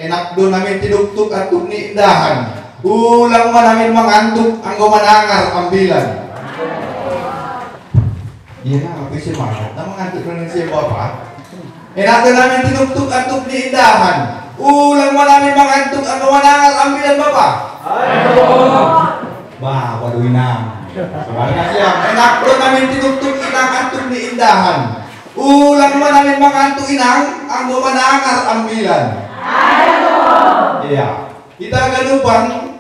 enak do namin tinuktuk at ni indahan. Ulang man namin mangantuk ang gumanangar ambilan. Iya na, ako semangat na mangantuk na siya bapak. Enak do namin tinuktuk at ni indahan. Ulang man namin mangantuk ang gumanangar ambilan bapak. Bah, waduh inang. Semangat siya. Enak do namin tinuktuk inang antuk ni indahan. Ulang man namin mangantuk inang ang gumanangar ambilan. Iya, kita ganupan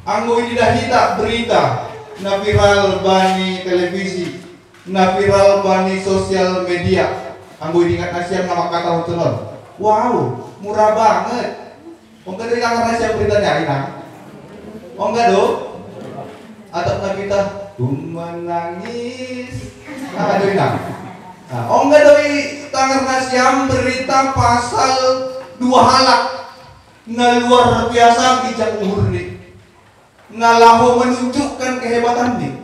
anggo hita berita na viral bani televisi, na viral bani sosial media. Anggo ingat nasiam nama kata tunon. Wow, murah banget. Enggak dari kangen nasiam beritanya inang. Oh enggak do? Atau na kita menangis. Nah, do inang. Nah, oh enggak doi tangan nasiam berita pasal 2 halak na luar biasa bijak murni na lahu menunjukkan kehebatan nih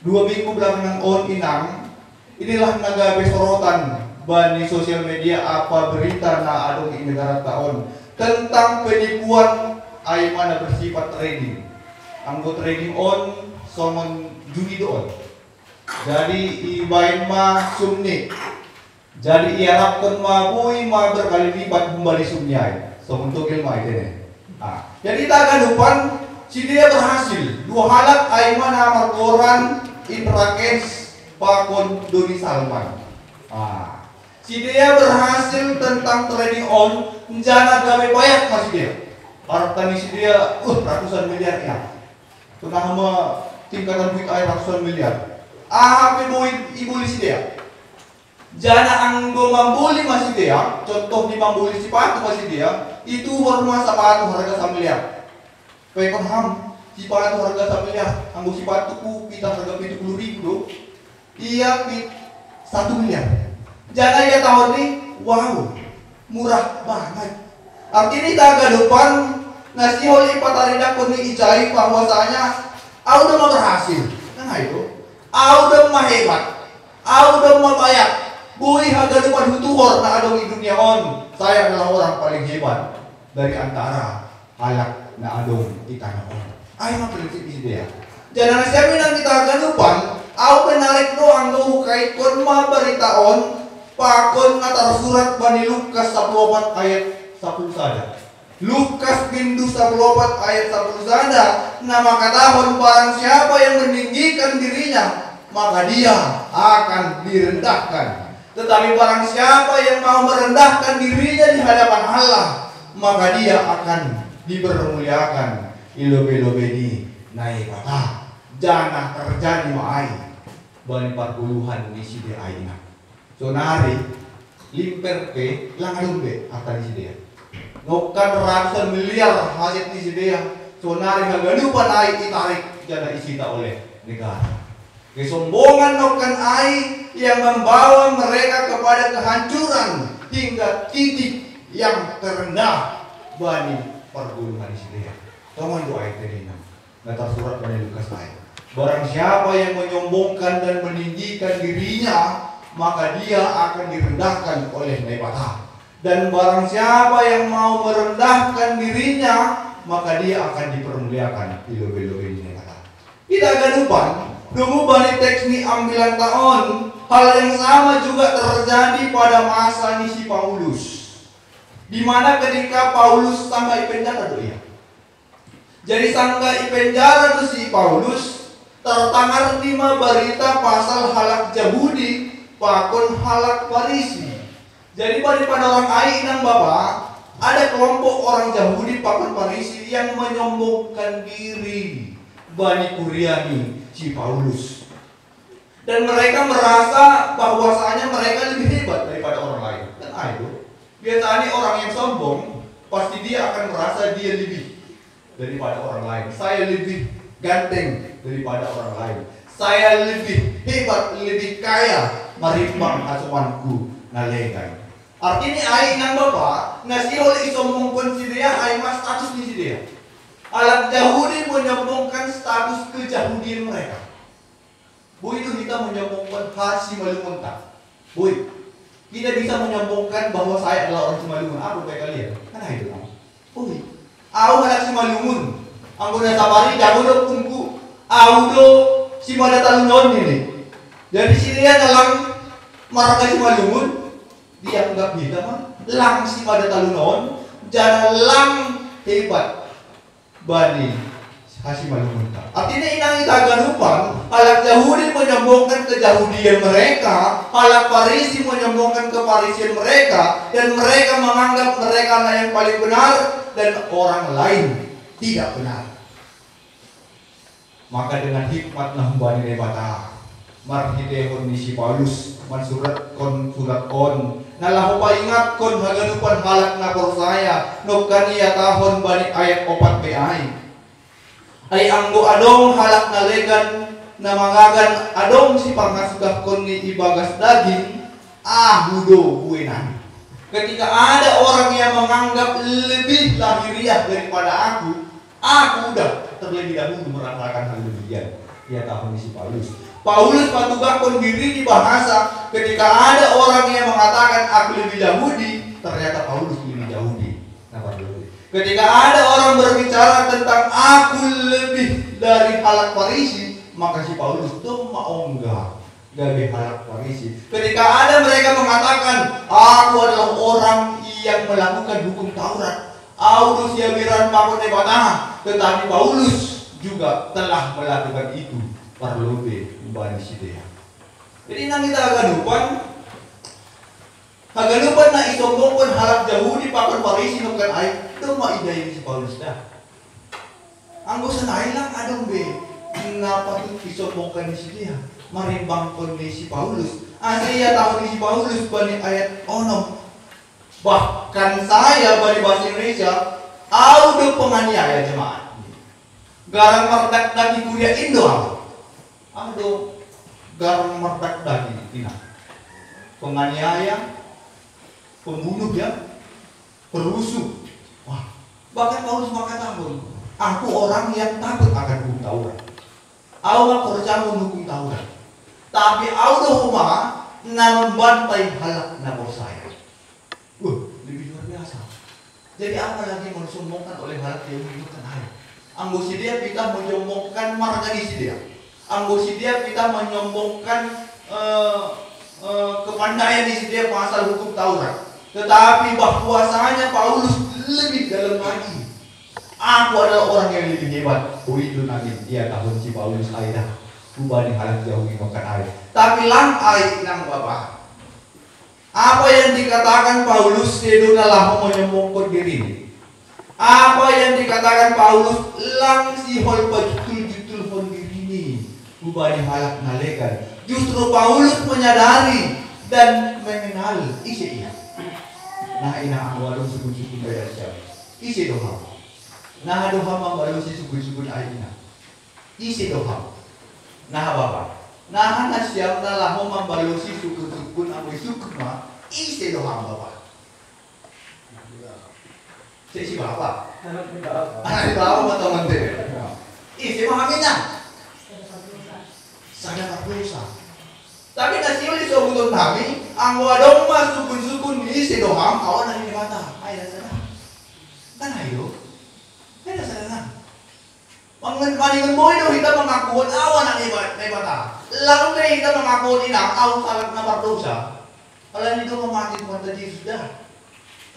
2 minggu belakangan inang inilah naga besorotan bani sosial media apa berita na adong di negara tahun tentang penipuan aimana bersifat trading anggo trading songon judi doon jadi ibain mah sumni jadi iarapkan mabui ma berkali lipat kembali sumnyai. So untuk ilmu ini. Jadi tak akan lupa si dia berhasil 2 halak aimana martoran intrakens pakon Doni Salman. Si dia berhasil tentang trading jana gawe payak masih dia. Hartanya si dia ratusan miliar ya. Tengah tingkatan duit air ratusan miliar. Apa ibu si dia? Jana anggo mambuli masih dia, contoh di mambuli sepatu masih dia, itu horma sepatu harga 1 miliar. Pekon ham, sepatu harga 1 miliar, anggo sepatu ku kita harga 70.000 iya 1 miliar. Jana ya tahun ini, wow, murah banget. Artinya tak depan nasi holi patarida koni ijai bahwasanya udah mau berhasil. Nah itu, udah mah hebat, udah mah banyak. Bui harga depan hutuhor na adong di dunia saya adalah orang paling hebat dari antara halak na adong di tanah ayo mah prinsip dia jangan siapa yang kita harga depan aku menarik doang tuh kait kon mah berita pakon ngatar surat bani Lukas 14 ayat 10 saja Lukas bindu 14 ayat 10 saja nama katahon barang siapa yang meninggikan dirinya maka dia akan direndahkan. Tetapi barang siapa yang mau merendahkan dirinya di hadapan Allah, maka dia akan dipermuliakan. Ilobe-lobe di naik kata, jangan terjadi ma'ai. Bani 40-an di sini aina. So nari, limper pe, langadung pe, akan di sini. Nokan ratusan miliar hasil di sini. So nari hagalupan ai itarik, jangan isita oleh negara. Kesombongan nokan ai yang membawa mereka kepada kehancuran hingga titik yang terendah bani perguluhan Israel. Tolong doa itu Nata surat Bani Lukas ayat. Barang siapa yang menyombongkan dan meninggikan dirinya, maka dia akan direndahkan oleh Nebata. Dan barang siapa yang mau merendahkan dirinya, maka dia akan dipermuliakan. Ilobe-lobe ini kata. Kita akan lupa. Dulu balik teks ini ambilan tahun. Hal yang sama juga terjadi pada masa si Paulus. Di mana ketika Paulus sampai penjara tuh ya. Jadi sangka penjara tuh si Paulus tertangar 5 berita pasal halak Yahudi, pakon halak Farisi. Jadi pada orang Ainang Bapak, ada kelompok orang Yahudi pakon Farisi yang menyombongkan diri Bani Kuriani si Paulus, dan mereka merasa bahwasanya mereka lebih hebat daripada orang lain. Dan itu biasanya orang yang sombong pasti dia akan merasa dia lebih daripada orang lain. Saya lebih ganteng daripada orang lain. Saya lebih hebat, lebih kaya. Marimbang asuhanku nalegai. Artinya ai nang Bapak ngasih oleh sombongkan si dia ai mas status di si dia. Alat Yahudi menyombongkan status kejahudian mereka. Bu itu kita menyombongkan hasi malumunta. Bu, kita bisa menyombongkan bahwa saya adalah orang Simalungun. Apa baik kalian? Karena itu Aku anak si malungun. Ang kuna sabari jago do kungku. Aku do si mada talunon ini. Jadi si dia dalam marga si malungun. Dia enggak beda mah. Lang si mada talunon. Jangan lang hebat. Bani kasih malungun. Artinya inang itaganupan, halak Yahudi menyombongkan keyahudian mereka, halak Farisi menyombongkan kefarisian mereka, dan mereka menganggap mereka yang paling benar dan orang lain tidak benar. Maka dengan hikmat nahmbani debata, marhidehon ni si Paulus, mansurat surat on, nalahu paingat kon haganupan halak na persaya, nukani tahun bani ayat 4 PI. Ay anggo adong halak nalegan na mangagan adong si pangasugah kon ni ibagas daging ahudo buenan. Ketika ada orang yang menganggap lebih lahiriah daripada aku udah terlebih dahulu merasakan hal demikian. Ia tahu si Paulus. Paulus patugah kon diri di bahasa ketika ada orang yang mengatakan aku lebih Yahudi, ternyata Paulus lebih Yahudi. Ketika ada orang berbicara tentang aku lebih dari halak Farisi, maka si Paulus tuh mau enggak dari halak Farisi. Ketika ada mereka mengatakan aku adalah orang yang melakukan hukum Taurat, Aulus yabiran pakon nebata, tetapi Paulus juga telah melakukan itu parlobe bani sidea. Jadi nang kita haganupan na isombongkan halak Yahudi pakon Farisi nukan ay itu mah ide si Paulus dah. Anggo sanay lang adong be napatut isombongkan ni dia marimbang kon ni si Paulus. Asliya tahu ni si Paulus bani ayat 6. Bahkan saya bani bahasa Indonesia audo penganiaya jemaat. Garang merdak dagi kuliah Indo audo garang merdak dagi tina. Penganiaya, pembunuh ya, perusuh. Wah, bahkan Paulus mengatakan, aku orang yang takut akan hukum Taurat. Aku gak percaya hukum Taurat. Tapi aku rumah na membantai halak nabor saya. Lebih luar biasa. Jadi apa lagi mau disombongkan oleh halak yang menunjukkan ayat? Anggo si dia kita menyombongkan marga di si dia. Anggo si dia kita menyombongkan kepandaian di si dia pasal hukum Taurat. Tetapi bahwasanya Paulus lebih dalam lagi. Aku adalah orang yang lebih hebat. Itu nanti dia tahun si Paulus ayah. Kubani halak jauh makan air. Tapi lang ay nang bapak. Apa yang dikatakan Paulus itu adalah menyombongkan diri. Apa yang dikatakan Paulus lang si hol jutul hol diri ini. Kubani halak nalekan. Justru Paulus menyadari dan mengenal isi ia. Nah ina ang walong sukun-sukun bayar siya. Isi doha. Nah doha mambalong si sukun-sukun ay ina. Isi doha. Nah bapa. Nah na siya na laho mambalong si sukun-sukun amoy sukun ma. Isi doha bapa. Si bapa. Anak di bawah mata mante. Isi mahaminnya. Sadar dosa. Tapi nasiyo di sobuton kami, ang wadong mas sukun-sukun di si doham, awan na ni bata. Ay, nasa na. Kan ayo? Ay, nasa na. Maningan mo ito, kita mengakuan awan na ni bata. Lang na kita mengakuan inang, awan salat na bardosa. Alam nito mamati mo ang Jesus dah.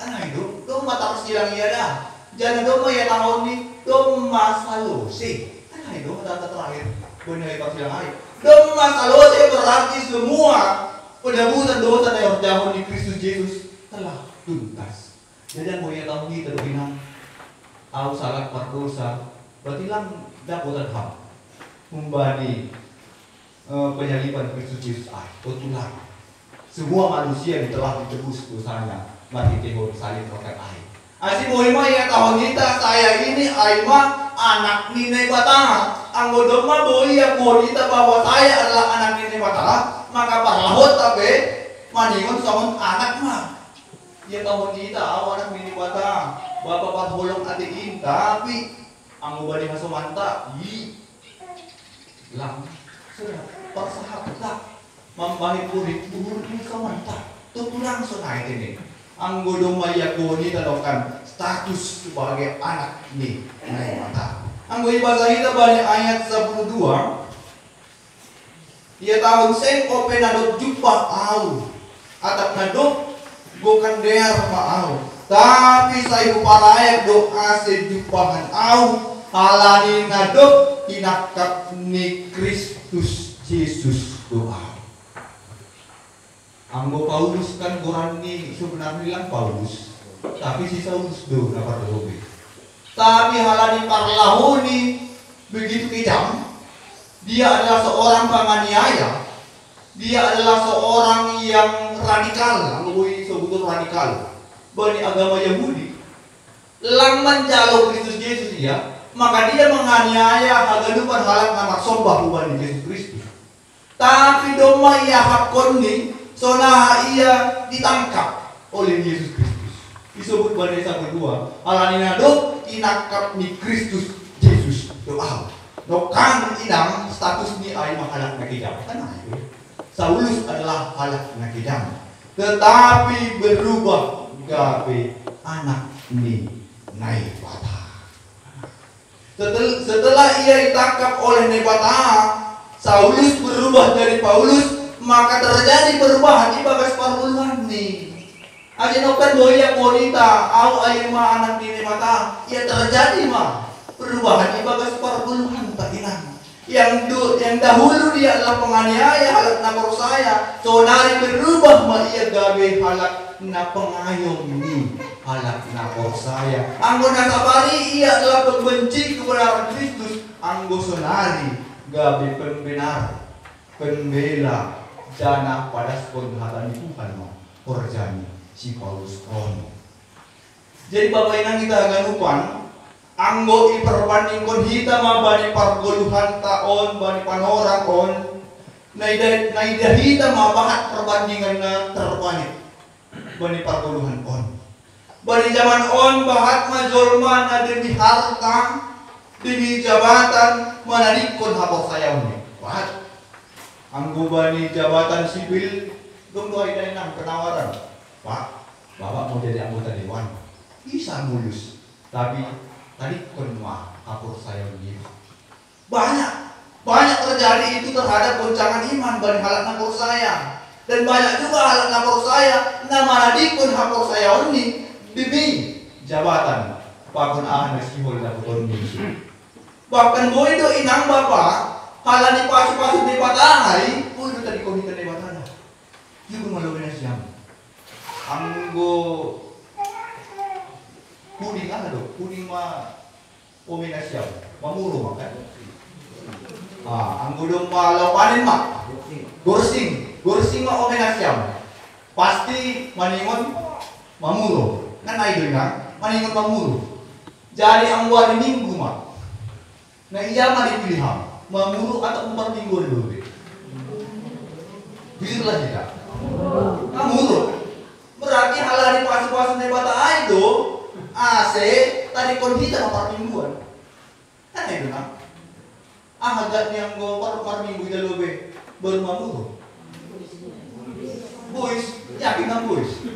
Kan ayo? Doon matakas silang iya dah. Jangan doon mo yatahon ni, doon masalusi. Kan ayo? Matata terakhir. Bunyi ipag silang ay. Doon masalose berarti semua pendabutan-dosa na jauh di Kristus Yesus telah tuntas. Jadi ang buhay tahu kita doon au salat berdosa berarti lang dapat ham membani penyaliban Kristus Yesus betulan. Semua manusia yang telah ditebus dosanya mati tehor salib rokat air. Asi buhay mo ya tahun kita saya ini aima anak nini bata. Ang godoma boy yang bonita bahwa saya adalah anak nini bata, maka parlahot tapi maningon sama anak mah. Ya tahun kita anak nini bata, bapak patholong atiin tapi ang ubani masumanta lang sudah persahabatan membahi purit buhur ini kamanta tutulang sunai ini Anggo domayakoni talokan status sebagai anak ni nai mata. Anggo ibasa kita bani ayat 12. Ia tahun sen open nadok jumpa au. Atap nadok bukan dear mau. Tapi saya uparayak doa sejumpahan au. Halani nadok tinakap ni Kristus Yesus doa. Anggo Paulus kan Quran ni sebenarnya lang Paulus, tapi si Saulus do dapat lebih. Tapi halani parlahuni begitu kejam. Dia adalah seorang penganiaya. Dia adalah seorang yang radikal. Anggo sebut radikal. Bani agama Yahudi. Lang menjalo Kristus Yesus dia, maka dia menganiaya hagadupan halak nama sombah bani Yesus Kristus. Tapi doma ia hakon ni sona ia ditangkap oleh Yesus Kristus. Disebut pada ayat kedua, alani nadok tinangkap ni Kristus Yesus doa. Dokan inang status ni ay mahalak nakidam. Kan ayo. Saulus adalah halak nakidam. Tetapi berubah gabe anak ni Naibata. Setelah ia ditangkap oleh Naibata, Saulus berubah dari Paulus. Maka terjadi perubahan di bagas paruluhan nih. Ajinokan boya bonita, au ayuma anak dini mata. Ya terjadi mah perubahan di bagas paruluhan tak inang. Yang dahulu dia adalah penganiaya halak napor saya. Sonari berubah mah ia gabe halak na pengayom ni halak napor saya. Anggo nasabari ia adalah pembenci kebenaran Kristus. Anggo sonari gabe pembenar, pembela dana pada penghargaan Tuhan orjani si Paulus on. Jadi bapak inang kita ganupan anggo iperbandingkan hita bani pargoluhan taon bani panorang on naida hita bahat perbandingan na terbanyak bani pargoluhan on. Bani zaman on bahat majolma na demi harta demi jabatan manadikon hapok sayawnya bahat. Anggo bani jabatan sipil gumdo ay dainang penawaran. Pak, Bapak mau jadi anggota dewan. Bisa mulus. Tapi tadi konma hapur saya begini. Banyak terjadi itu terhadap goncangan iman bani halak napur saya. Dan banyak juga halak napur saya nama nadikun hapur saya ini demi jabatan. Pakun ahan sihol dapur ini. Bahkan boido inang Bapak halani pasu-pasu di patahai, udah tadi kau di batana. Juga malu benar siang. Anggo kuning ada dong, kuning mah omena siang, mamuru makan. Anggo dong malau panen mah, gorsing mah omena siang. Pasti maningon mamuru, kan ayo dengar, maningon mamuru. Jadi anggo hari minggu mah, nah iya mah dipilih ham. Mamuru atau 4 minggu dulu. Jujurlah kita. Mamuru. Berarti halari pasu-pasu nebata aido AC tadi kondita 4 mingguan. Kan itu kan? Agak yang go 4 minggu dulu be baru mamuru. Boys, yakin kan boys?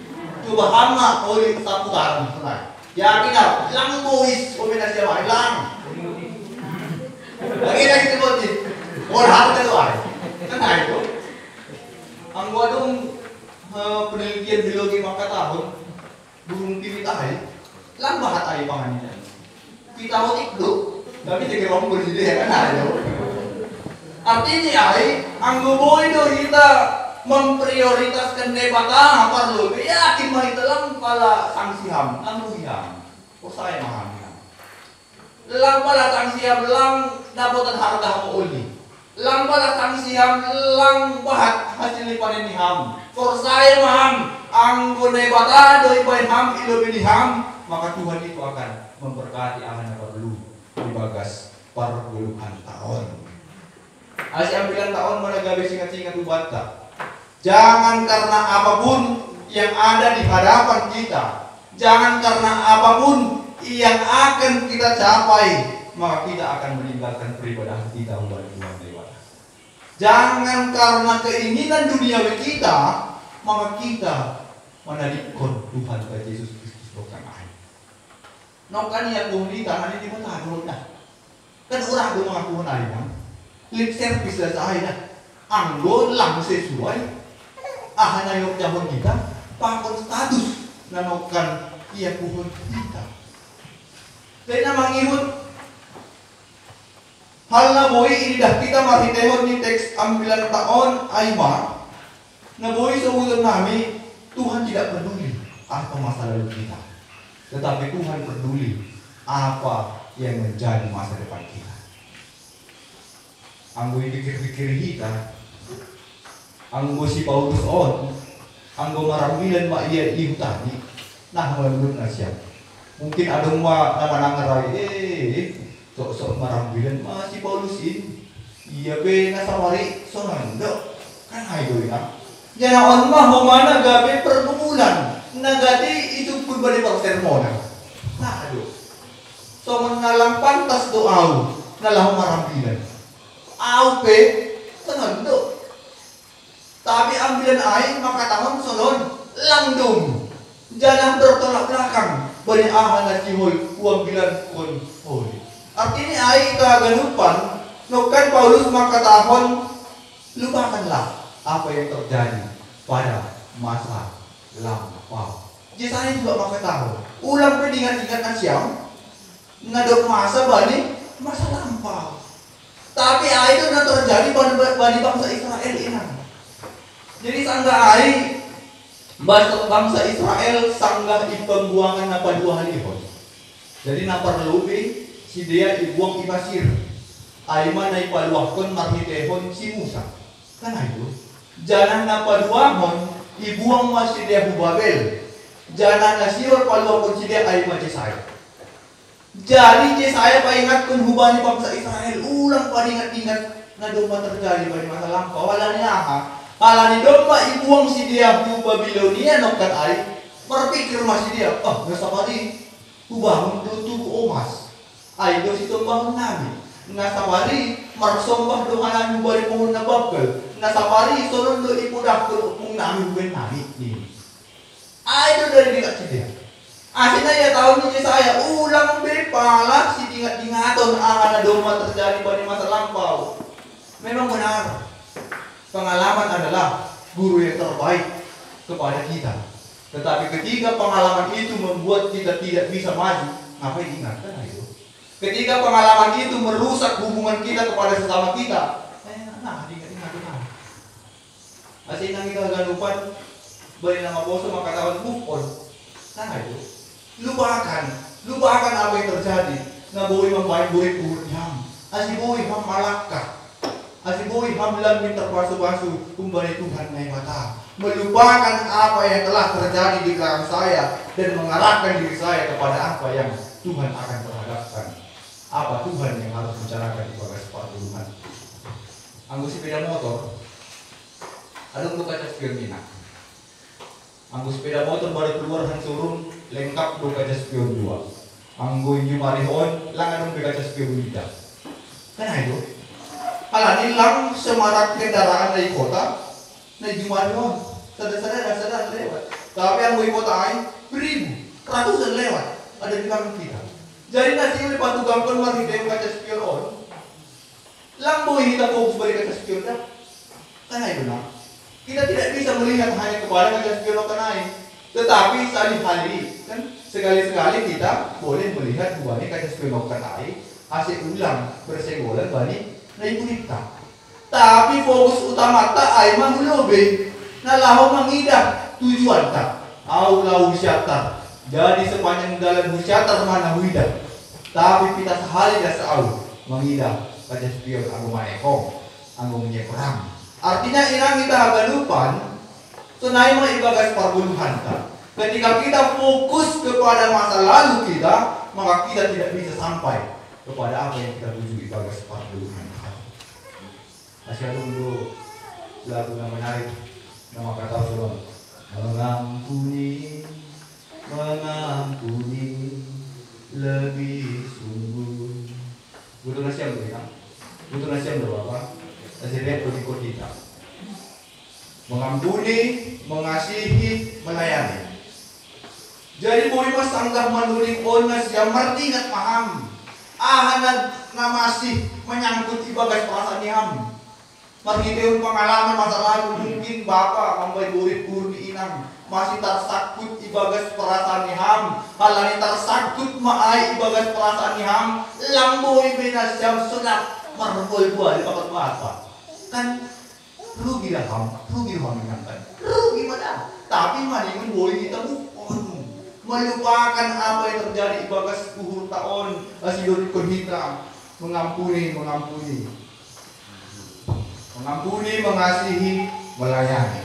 Coba hama oleh saputaran senai. Yakin kan? Hilang boys, kombinasi apa? Hilang. Lagi lagi sebutin, orang harus keluar, kan itu. Anggo dong penelitian biologi maka tahun burung pipit ahai, lambat ahai pangannya. Kita mau ikut, tapi jadi orang bersih ya kan itu. Artinya ahai, anggo boy do kita memprioritaskan debata apa lo? Yakin mah itu lang pala sanksi ham, anggo ham, saya maham. Lang pala tangsiam lang dapotan harga mo uli. Lang pala tangsiam lang bahat hasil panen ni ham. For saya maham ang gunay bata do ibain ham ilobini ham maka Tuhan itu akan memberkati akan perlu di bagas parpuluhan tahun. Asyam bilang tahun managabe singat-singat ubata. Jangan karena apapun yang ada di hadapan kita, jangan karena apapun yang akan kita capai, maka kita akan meninggalkan peribadahan kita kepada Tuhan Dewata. Jangan karena keinginan duniawi kita, maka kita Manalikon Tuhan ka Yesus Kristus dokang ay. Nokan iya kung di tangan ini mo tayo na. Kan orang do mga kuhan ay na. Lip service la sa ay na. Anggo lang sesuai. Na yung jahon kita. Pakon status na nokan iya kuhan kita. Kaya na mangihon. Hal na boy inidah kita mahitehon ni teks 9 taon ay ma. Na boy sa ulo namin. Tuhan tidak peduli apa masa lalu kita. Tetapi Tuhan peduli apa yang menjadi masa depan kita. Anggo pikir-pikir kita, anggo si Paulus on, anggo marambilan ma iya iu tadi, nah menurut nasya. Mungkin ada nama nangarai, sok-sok marambilan ma si Paulus ini, iya be nasawari sonando, kan ayo ya. Jangan mah humana gabe pergumulan, nagati itu pun balik persermona. Nah aduh, so menalang pantas doa, nalang marambilan. Au pe, tenang do. Tapi ambilan air maka tahun sonon langdung. Jangan bertolak belakang. Bani ahana cihol uambilan kon holi. Artinya air kaganupan, nokan Paulus maka tahun lupakanlah apa yang terjadi pada masa lampau. Jadi juga maka tahu. Ulang pedingat-ingat siang. Ngadok masa bani masa lampau. Tapi itu sudah terjadi pada bangsa Israel ini. Jadi sanggah bangsa Israel sanggah di pembuangan apa 2 hari pun. Jadi napa lebih si dia dibuang di pasir. Aima naik paluahkon marhitehon si Musa. Kan itu. Jangan napa duahon ibuang masih dia Babel. Jangan nasior paluahkon si dia aima Jesaya. Jadi Jesaya paingatkan hubani bangsa Israel ulang paringat-ingat na domba terjadi pada masa lampau. Walanya aha. Alani domba ibuang si dia hu Babilonia nokat ay. Berpikir masih dia, nggak sabari hubangun tubuh omas. Ay do si bangun nabi. Nasawari marsombah do halang bari pohon na babel. Nasawari sonon do ipudak do upung nami bukan nabi ni. Ay do dari dekat si dia. Akhirnya ya tahun ini saya ulang bepala si dingat-dingaton akan ada domba terjadi pada masa lampau. Memang benar. Pengalaman adalah guru yang terbaik kepada kita. Tetapi ketika pengalaman itu membuat kita tidak bisa maju, ngapain ingatkan itu? Ketika pengalaman itu merusak hubungan kita kepada sesama kita, ingat. Asin kita ganupan beri nama boso maka tahun move on. Nah itu. Lupakan apa yang terjadi. Na boy mamain boy purnyam. Asi boy ham malakka. Asi boy ham lamin terpasu-pasu kumbali Tuhan ngai mata. Melupakan apa yang telah terjadi di belakang saya dan mengarahkan diri saya kepada apa yang Tuhan akan terhadapkan. Apa Tuhan yang harus bicarakan di bagas Tuhan. Anggo sepeda motor. Ada untuk kaca spion minat. Anggo sepeda motor baru keluar hansurun lengkap do kaca spion 2. Anggo inyo marihon lang anong kaca spion 3. Kan itu? Alani lang semarak kendaraan dari kota na jumarihon. Sadar lewat. Tapi ang kota ay beribu, ratusan lewat. Ada di belakang kita. Jadi nasi oleh patugang kon marhide kaca spion on. Lang boy kita fokus balik kaca spion dah. Kan itu na? Kita tidak bisa melihat hanya kepada kaca spion kanai. Tetapi sekali-kali kan sekali-sekali kita boleh melihat buahnya kaca spion kanai hasil ulang bersenggolan bani na ipunita. Tapi fokus utama ta ay manglobe na laho mangidah tujuan ta. Au lau syatar. Jadi sepanjang jalan husyatar mana huidah. Tapi kita sehari dah seau mengidah kaca spion anggo manekong anggo menyeberang. Artinya inang kita haganupan senai mah ibagas parbuluhan ta. Ketika kita fokus kepada masa lalu kita, maka kita tidak bisa sampai kepada apa yang kita tuju ibagas parbuluhan ta. Asyhadu dulu lagu yang menarik nama kata Rasulullah. Mengampuni lebih sungguh. Butuh nasiam dulu ya. Butuh nasiam dulu apa? Nasiam berikut kita. Mengampuni, mengasihi, melayani. sanggah menuling onas yang merdingat paham. Na masih menyangkut ibagas perasaan ham. Margiteun pengalaman masa lalu mungkin bapak mambai murid-murid di inang masih tersakut ibagas perasaan ham. Halani tersakut maai ibagas perasaan ham. Lamboi benas jam sunat marmol buah di pakat bapak. Kan rugi dah ham, rugi menangkan. Rugi mana? Tapi mendingan boleh kita move on. Melupakan apa yang terjadi ibagas 10 tahun asidon kita. Mengampuni, mengasihi, melayani.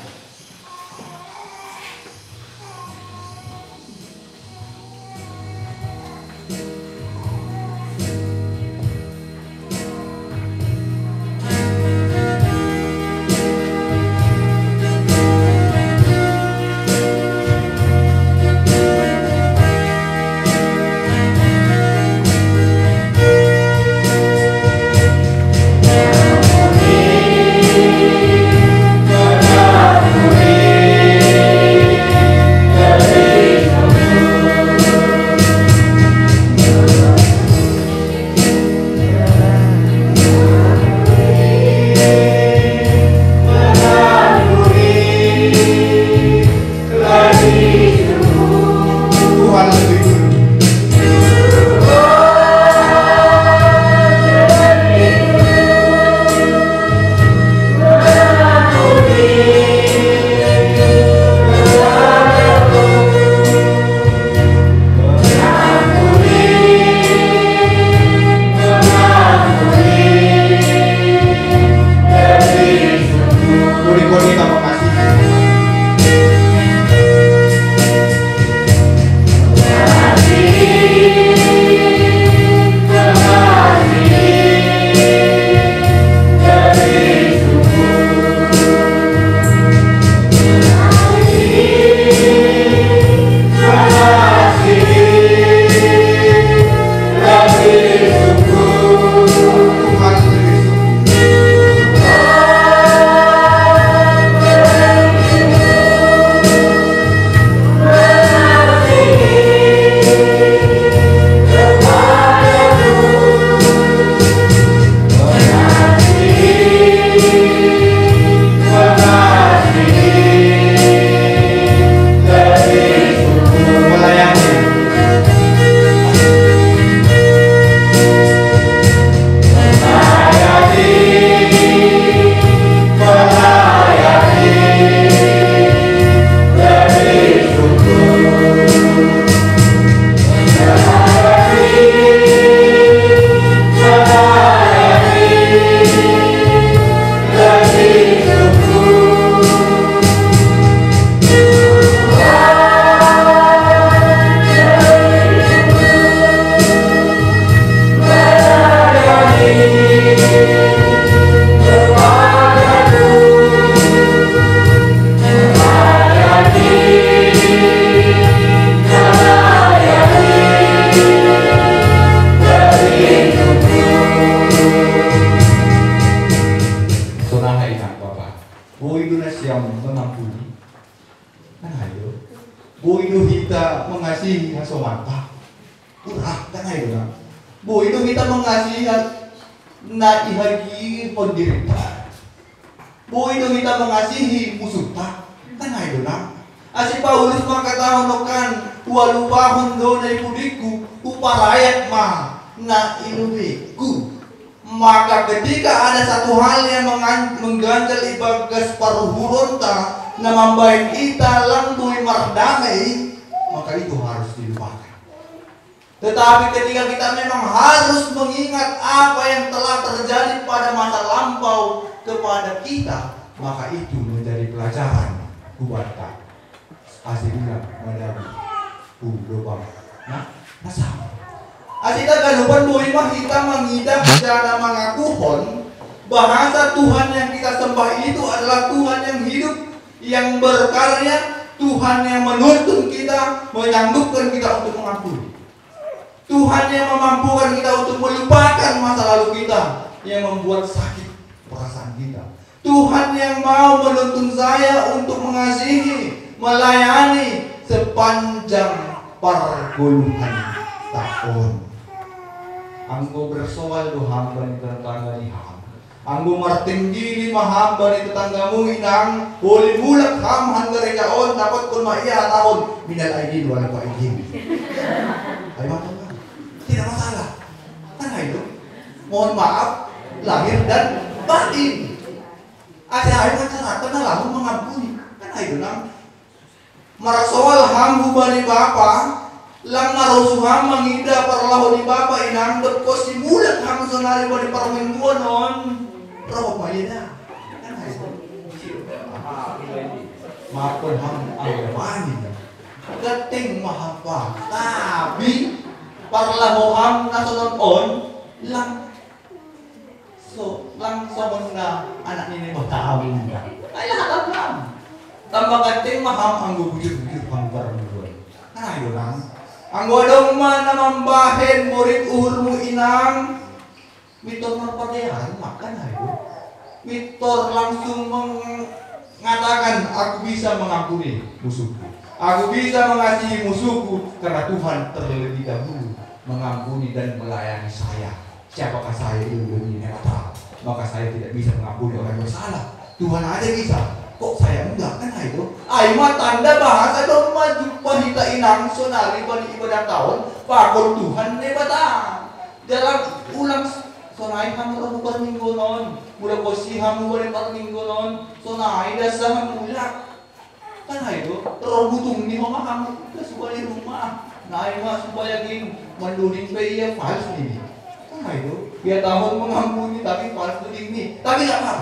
Maka ketika ada satu hal yang mengganjal ibagas paruhuronta na membaik kita lambui mardamai, maka itu harus dilupakan. Tetapi ketika kita memang harus mengingat apa yang telah terjadi pada masa lampau kepada kita, maka itu menjadi pelajaran buat kita. Aslinya menjadi lubang. Sama. Asita galupan buhay mah kita mengidah cara mengakuhon bahasa Tuhan yang kita sembah itu adalah Tuhan yang hidup, yang berkarya, Tuhan yang menuntun kita, menyanggupkan kita untuk mengampuni, Tuhan yang memampukan kita untuk melupakan masa lalu kita yang membuat sakit perasaan kita, Tuhan yang mau menuntun saya untuk mengasihi, melayani sepanjang parguluhan tahun. Anggo bersoal do hamba ni tetangga ni ham. Anggo martinggi ni mahamba ni tetanggamu inang boleh mulak ham hangga rejaon dapat kun maiya tahun minal aidin wal faidin. Ay matang. Tidak masalah. Kan itu. Mohon maaf lahir dan batin. Ada ayat kata na lamun mengampuni. Kan itu nang marsoal ham hubani bapa lang marusuham mangida parlahu di bapa inang dot ko simulat ham sonari bani parmingguan on roh mayeda kan itu maapun ham awani gating mahapa tapi parlahu ham nasonon on lang somon na anak nini batawin ka ay lahat lang tambah gating maham ang bubujur-bujur ham parmingguan kan itu lang ang wadong man na mambahin murid uhurmu inang mitor marpadehan makan ayo mitor langsung mengatakan aku bisa mengampuni musuhku, aku bisa mengasihi musuhku karena Tuhan terlebih dahulu mengampuni dan melayani saya. Siapakah saya ini netral, maka saya tidak bisa mengampuni orang bersalah. Tuhan aja bisa, kok saya enggak kan itu? Aima tanda bahasa dong maju wanita inang sonari bani ibadah tahun pakon Tuhan nebata dalam ulang sonai ham roh berminggu non mula kosi ham boleh berminggu non sonai dasar mulak kan itu roh butung ni homa ham supaya rumah naik mah supaya ging menduning bayi fals ni kan itu dia tahun mengampuni tapi fals ini tapi tak apa.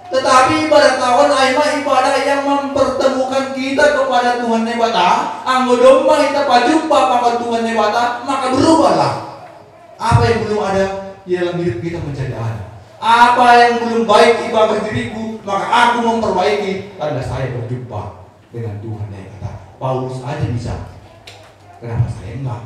Tetapi pada tahun aima ibadah yang mempertemukan kita kepada Tuhan Nebata, anggo domba kita pajumpa pada Tuhan Nebata, maka berubahlah. Apa yang belum ada di dalam hidup kita menjadi ada. Apa yang belum baik ibadah diriku, maka aku memperbaiki karena saya berjumpa dengan Tuhan Nebata. Paulus aja bisa, kenapa saya enggak?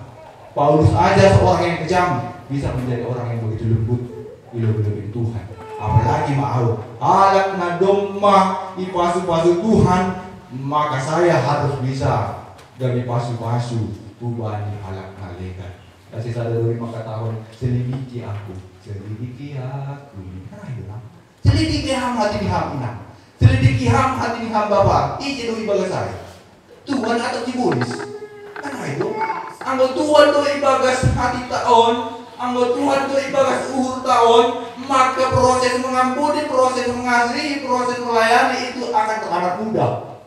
Paulus aja seorang yang kejam bisa menjadi orang yang begitu lembut, ilu-ilu Tuhan. Apalagi mau halak na domma ipasu-pasu Tuhan, maka saya harus bisa dari pasu-pasu ubani halak na lekat. Kasi sa dalawang makatahon, selidiki aku. Nah itu lang. Selidiki ham hati ni ham ina. Selidiki ham hati ni ham bapa. Iji do ibaga saya. Tuhan atau cibulis. Nah itu. Anggo Tuhan do ibagas hati taon, anggo Tuhan do ibagas uhur taon, maka proses mengampuni, proses mengasihi, proses melayani itu akan teramat mudah.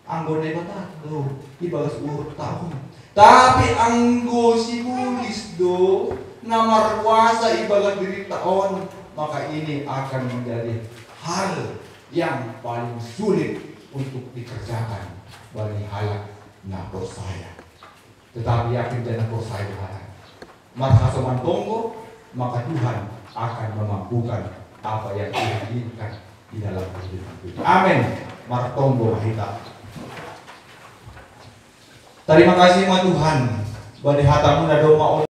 Anggo nebata do ibagas uhur tahun. Tapi anggo sibulis do namar kuasa ibagat diri taon, maka ini akan menjadi hal yang paling sulit untuk dikerjakan bagi halak na percaya. Tetapi yakin dan percaya Tuhan. Maka soman tonggo, maka Tuhan akan memampukan apa yang kita inginkan di dalam kehidupan kita. Amin. Martombo mahita. Terima kasih Tuhan. Bani hatamu na doma